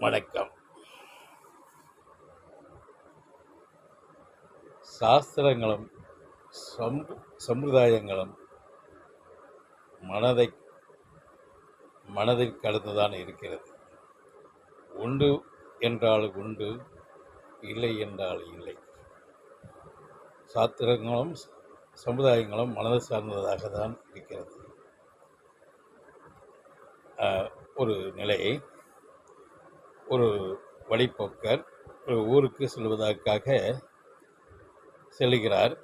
வணக்கம். சாஸ்திரங்களும் சம்பிரதாயங்களும் மனதில் கடந்துதான் இருக்கிறது. உண்டு என்றால் உண்டு, இல்லை என்றால் இல்லை. சாஸ்திரங்களும் சமுதாயங்களும் மனதை சார்ந்ததாக தான் இருக்கிறது. ஒரு நிலை, ஒரு வழிப்போக்கர் ஒரு ஊருக்கு செல்வதற்காக செல்கிறார்.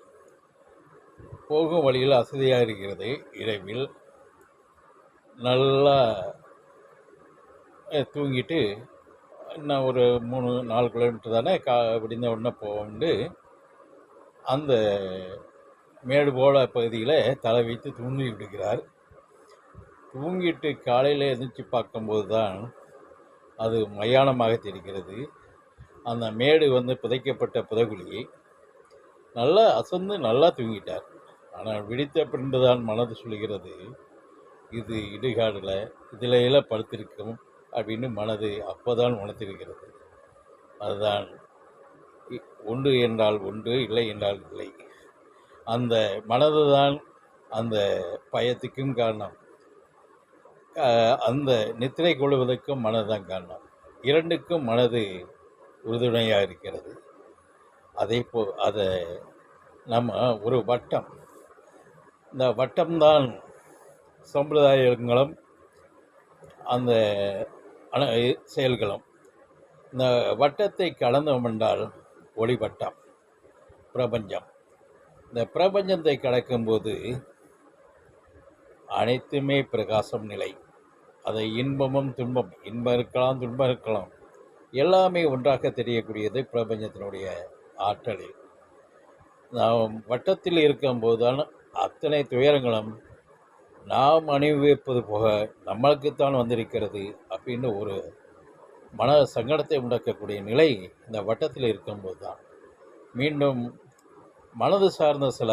போகும் வழியில் அசதியாக இருக்கிறது. இரவில் நல்லா தூங்கிட்டு இன்னும் ஒரு 3-4 கிலோமீட்டர் தானே விடிந்த உடனே போகும்னு அந்த மேடு போல பகுதியில் தலை வைத்து தூங்கி விடுகிறார். தூங்கிட்டு காலையில் எழுந்திரிச்சு பார்க்கும்போது தான் அது மயானமாக தெரிகிறது. அந்த மேடு புதைக்கப்பட்ட புதைகுழி. நல்லா அசந்து நல்லா தூங்கிட்டார். ஆனால் விழித்த பின்பு தான் மனது சொல்கிறது, இது இடுகாடில் இதில் எல்லாம் படுத்திருக்கும் அப்படின்னு மனது அப்போதான் உணர்த்திருக்கிறது. அதுதான் உண்டு என்றால் உண்டு, இல்லை என்றால் இல்லை. அந்த மனது தான் அந்த பயத்துக்கும் காரணம், அந்த நித்திரை கொள்வதற்கும் மனதுதான் காரணம். இரண்டுக்கும் மனது உறுதுணையாக இருக்கிறது. அதை நம்ம ஒரு வட்டம், இந்த வட்டம்தான் சம்பிரதாயங்களும் அந்த செயல்களும். இந்த வட்டத்தை கடந்தோம் என்றால் ஒளிவட்டம், பிரபஞ்சம். இந்த பிரபஞ்சத்தை கடக்கும்போது அனைத்துமே பிரகாசம் நிலை. அதை இன்பமும் துன்பம், இன்பம் இருக்கலாம் துன்பம் இருக்கலாம், எல்லாமே ஒன்றாக தெரியக்கூடியது பிரபஞ்சத்தினுடைய ஆற்றலில். நாம் வட்டத்தில் இருக்கும்போது தான் அத்தனை துயரங்களும் நாம் அனுபவிப்பது போக நம்மளுக்குத்தான் வந்திருக்கிறது அப்படின்னு ஒரு மன சங்கடத்தை உண்டாக்கக்கூடிய நிலை இந்த வட்டத்தில் இருக்கும்போது தான். மீண்டும் மனது சார்ந்த சில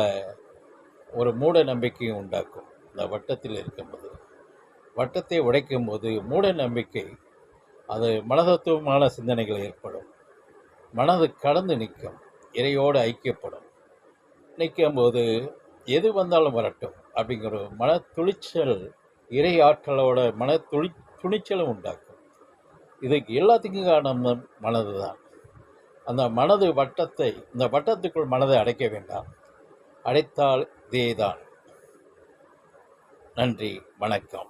ஒரு மூட நம்பிக்கையும் உண்டாக்கும். இந்த வட்டத்தில் இருக்கும்போது, வட்டத்தை உடைக்கும்போது மூட நம்பிக்கை, அது மனதத்துவமான சிந்தனைகள் ஏற்படும். மனது கடந்து நிற்கும், இறையோடு ஐக்கியப்படும். நிற்கும்போது எது வந்தாலும் வரட்டும் அப்படிங்கிற மன துணிச்சல், இறை ஆற்றலோட துணிச்சலும் உண்டாக்கும். இதுக்கு எல்லாத்துக்கும் காரணம் மனது தான். அந்த மனது வட்டத்தை, இந்த வட்டத்துக்குள் மனதை அடைக்க வேண்டாம். அடைத்தால் இதே தான். நன்றி, வணக்கம்.